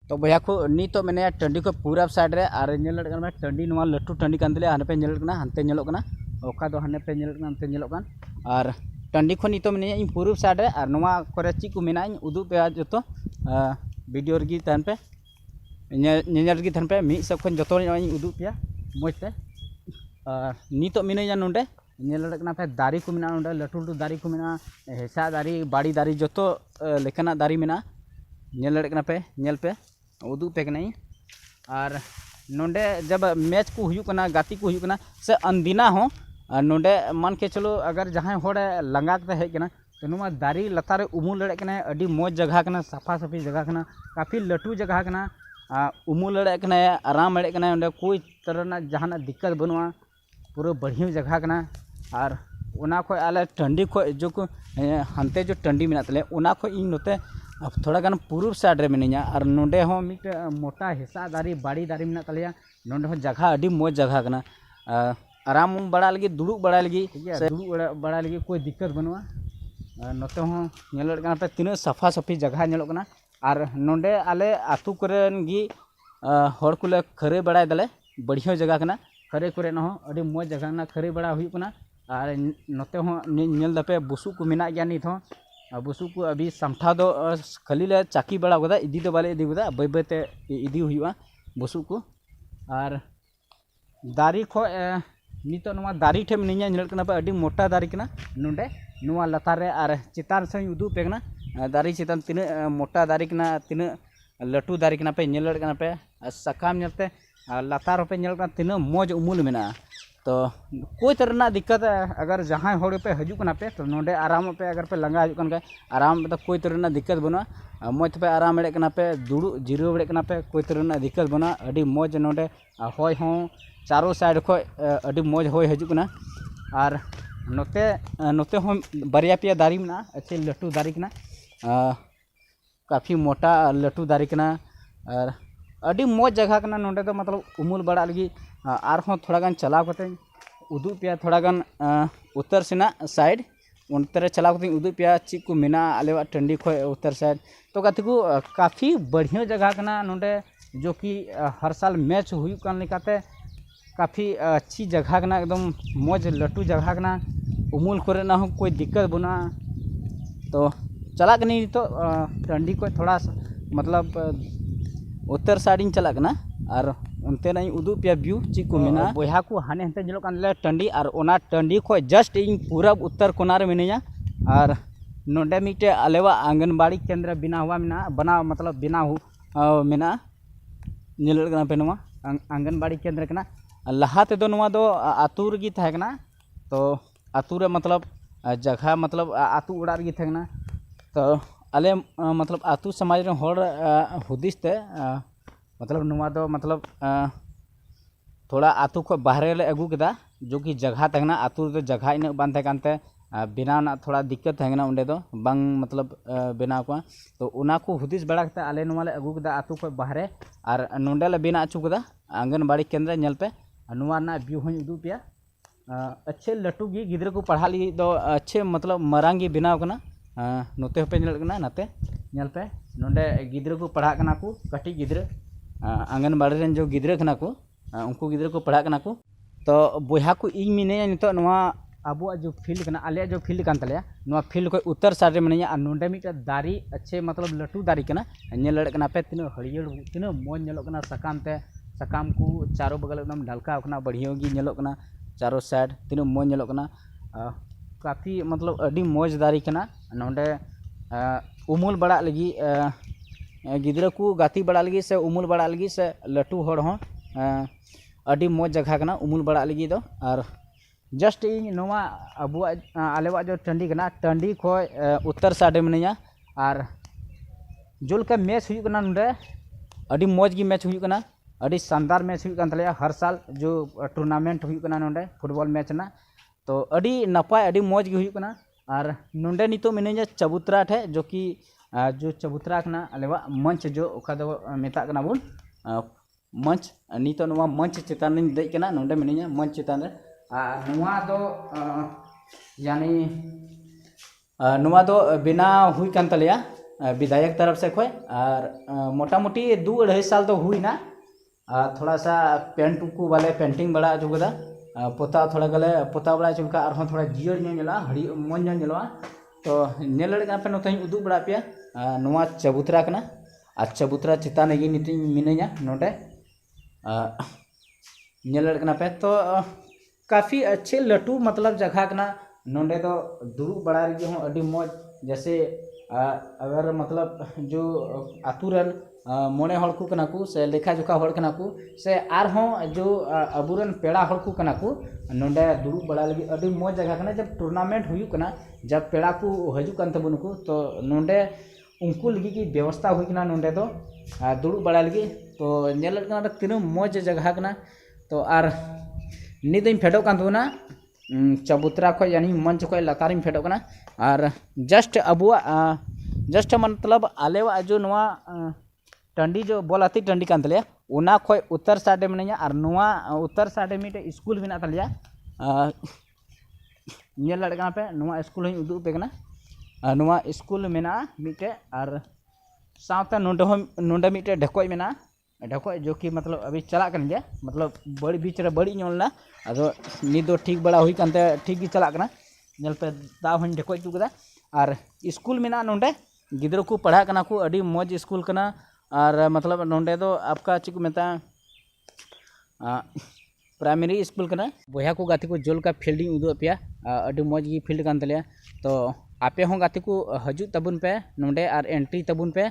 तो भैया को नीतो मैंने टंडी को पूरा साइड रे और टंडी लटू टंडी कान तले हाने पे हानते ओका दो हाने पे हानते और टंडी को नीतो मैंने पूर्व साइड रे और नवा करे ची को मेना उदू पे जो वीडियो रगी तहन पे रगी तहन पे मी सब खन जो उदू पे मजते नीतो मिना नोडे पे दारी को मेना नोडे लटू लटू दारी को मेना हेसा दारी बाड़ी दारी जो लेकना दारी मेना पे पे उदू पे कनाई और नोडे जब मैच को हुयुकना गाती को हुयुकना से अंदिना हो नोडे मान के चलो अगर जहाँ होड़े लंगा के हेकना तो नुमा दारी लतारे उमुल लड़े कना अडी मौज जगह कना साफा साफी जगह कना काफ़ी लटू जगह कना उमुल लड़े कना आराम लड़े कना उन्हें कोई तरह जहाँ दिक्कत बनुआ पूरा बढ़िया जगह कना और उना खो आले टंडी खो जो को हानते जो टंडी मेना तले उना खो इन नोते थोड़ा गान पूर्व साइड रे मिनिया और नोडे हो मिट मोटा हिस्सा दारी बाड़ी दारी मेना तलेया नोडे हो जगह अडी मौज जगह कना आराम बड़ा लगी दुड़ुब बड़ा लगी दुड़ुब बड़ा लगी कोई दिक्कत बनुआ नोते हो नेलड़ कना पे तीन साफा साफी जगह नेलोग कना और नोडे आले आतु करेन गी हर कुले खरे बड़ा दले बढ़िया जगह कना खरे करे न हो अडी मौज जगह ना खरे बड़ा हुई कना और नोते हो नेल दपे बुसु को मेना गया नित हो बुसु को अभी समठा दो खाली ले चाकी बड़ा गदा इदी तो बाले इदी गदा बै बैते इदी हुआ बुसु को और दारी खो नितो नवा दारी ठे मिनिया नेल कना पे अडी मोटा दारी कना नोडे नुआ लतार रे और चितान से उदू पे कना दारी चितान तीन मोटा दारी कना तीन लटू दारी कना पे नेल कना पे सकाम नेलते लतार पे नेल कना तीन मौज उमुल मेना तो कोई तरह दिक्कत अगर जहाँ होड़ पे हजूकना पे तो नोडे आराम पे अगर पे लंगा हजूकन का आराम पे तो कोई तरह दिक्कत बना मौज पे आराम बड़े कना पे दुड़ू जिरो बड़े कना पे कोई तरह दिक्कत बना अडी मौज नोडे होय हो चारों साइड खो अडी मौज होय हजूकना और नोते नोते हो बारिया पिया दारी में अच्छे लटू दारी कना काफ़ी मोटा लटू दारी कना और अडी मौज जगह कना नोडे तो मतलब उमुल बड़ा लगी और हो थोड़ा गान चलाव करते उदू पे थोड़ा गान उत्तर सेना साइड उनते चलाव करते उदू पे ची को मेना आले टंडी खो उत्तर साइड तो कति को काफ़ी बढ़िया जगह कना नोडे जो कि हर साल मैच हुई कान लेकाते काफ़ी अच्छी जगह कना एकदम मौज लटू जगह कना उमुल करे ना हो कोई दिक्कत बना तो चला नहीं तो टंडी को थोड़ा मतलब उत्तर साइड चला कना और उनते नहीं उदू पे व्यू ची को मेना बोहा को हाने हंते जलो कान ले टंडी और ओना टंडी को जस्ट इन पूरा उत्तर कोना रे मिनिया और नोडे मिटे आलेवा आंगनबाड़ी केंद्र बिना हुआ मेना बना मतलब बिना मेना नेल कना पे नवा आंगनबाड़ी केंद्र कना लहा ते दो नवा दो आतु रगी थाहे कना तो आतु रे मतलब जगह मतलब आतु उड़ा रगी थाहे कना तो आले मतलब आतु समाज रे होड़ हुदिस ते मतलब नुआ दो मतलब थोड़ा आतु को बाहर ले अगू केदा जो कि जगह तहना आतु तो जगह इन बान थे कानते बिना ना थोड़ा दिक्कत है उंडे दो बांग मतलब बिना को तो उना को हुदिस बड़ा करते आले नुआ ले अगू केदा आतु को बाहर और नोंडे ले बिना अचू केदा आंगनबाड़ी केंद्र नेल पे नुआ ना व्यू हूँ उदू पे अच्छे लटू गी गिद्र को पढ़ा ली दो अच्छे मतलब मरांगी बिनाव कना नोते पे नाते नेल पे नोंडे गिद्र को पढ़ा कना को कटी गिद्र आंगनबाड़ी रेन जो गिद्र कना को उनको गिद्र को पढ़ा कना को तो बोहा को इन मिने नितो नवा अबुआ जो फील्ड कना आले जो फील्ड कान तले नवा फील्ड को उत्तर साइड रे मिनिया और नोंडे मिटा दारी अच्छे मतलब लटू दारी कना नेल लड़ कना पे तीन हरियर तीन मौज नेलो कना सकाम ते सकाम को चारों बगल एकदम ढलका कना बढ़िया गी नेलो कना चारों साइड तीन मौज नेलो कना काफ़ी मतलब अडी मौज दारी कना नोंडे उमुल बड़ा लगी गिद्रा को गाती बड़ा लगी से उमुल बड़ा लगी से लटू होड़ हो अडी मौज जगह कना उमुल बड़ा लगी दो और जस्ट इन नोवा अबुआ आलेवा जो टंडी कना टंडी खो उत्तर साइड मिनिया और जो लका मैच हुई कना नोंडे अडी मौज की मैच हुई कना अडी शानदार मैच हुई कन तलेया हर साल जो टूर्नामेंट हुई कना नोंडे फुटबॉल मैच ना तो अडी नपाय अडी मौज की हुई कना और नोंडे नितो मिनिया चबूतरा ठे जो कि जो चबूतरा कना आलेवा मंच जो ओका दो मेता कना बुन मंच नितो नवा मंच चितान नि देज कना नोंडे मिनिया मंच चितान रे नवा दो यानी नवा दो बिना हुई कान तलेया विधायक तरफ से खोय और मोटा मोटी 2-2.5 साल तो हुई ना। थोड़ा सा पेंट को वाले पेंटिंग बड़ा चुका पोता थोड़ा गले पोता बड़ा चुका और थोड़ा जियर नेला हड़ी मन नेला तो नेल पे नोते उदू बड़ा पे नोआ चबूतरा कना और चबूतरा चितान गे नित मिनया नोटे नेल पे तो काफ़ी अच्छे लटू मतलब जगह कना नोंडे तो दुरुब बड़ा रही हूँ अड़ी मौज जैसे अगर मतलब जो आतुरन मोने हड़ को कना को से लेखा जोखा हड़ कना को से आर हों जो अबुरन पेड़ा हड़ को कना को नोंडे दुरुब बड़ा लगी अड़ी मौज जगह कना जब टूर्नामेंट हुई कना जब पेड़ा को हजू कन तबन को तो नोंडे उनको लगी की व्यवस्था हुई कना नोंडे तो दुरुब बड़ा लगी तो नेल कना तीन मौज जगह कना तो आर निद फेडो कान तबना चबूतरा खो यानी मंच खो लतार फेडो कना और जस्ट अबुआ जस्ट मतलब आलेवा जो नवा टंडी जो बोलाती टंडी कान तले उना खो उत्तर साइड में और नवा उत्तर साइड में स्कूल में तलिया नेल लड़का पे नवा स्कूल हूँ उदू पे कना नवा स्कूल में मिटे और साथ नोंडे मिटे ढकोई में ढकोई जो कि मतलब अभी चला कर गया मतलब बड़ी बीच रे बड़ी नोलना अदो निदो ठीक बड़ा हुई कानते ठीक ही चला करना नेल पे दाव हन ढकोई चुकदा और स्कूल में नोंडे गिद्रो को पढ़ा कना को अड़ी मौज स्कूल कना और मतलब नोंडे तो आपका चिक मेता प्राइमरी स्कूल कना बोया को गाती को जोल का फील्डिंग उदो पे अड़ी मौज की फील्ड कान तले तो आपे हों गाती को हजू तबुन पे नोंडे और एंट्री तबुन पे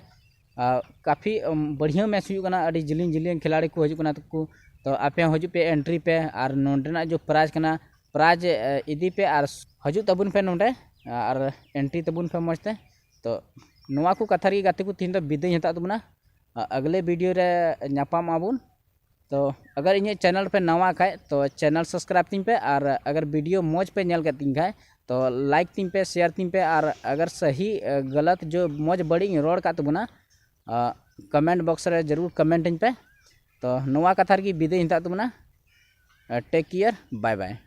काफ़ी बढ़िया मैच हुआ अड़ी जिलिंग जिलिंग खिलाड़ी को हजू तो आपे हजू पे एंट्री पे और नोंडेना जो प्राइज कना प्राइज इदी पे और हजू तबुन पे नोंडे और एंट्री तबुन पे मजते तो नवा को कथा री गाते को तीन तो विदाई हता तबना अगले वीडियो रे नापाम आबुन तो अगर इन चैनल पे नवा खाए तो चैनल सब्सक्राइब तीन पे और अगर वीडियो मौज पे नेल तीन खाए तो लाइक तीन पे शेयर तीन पे और अगर सही गलत जो मौज बड़ी रोड का तबना कमेंट बॉक्स रे जरूर कमेंट पे तो नवा कथा की विदाई हता तबना टेक केयर बाय बाय।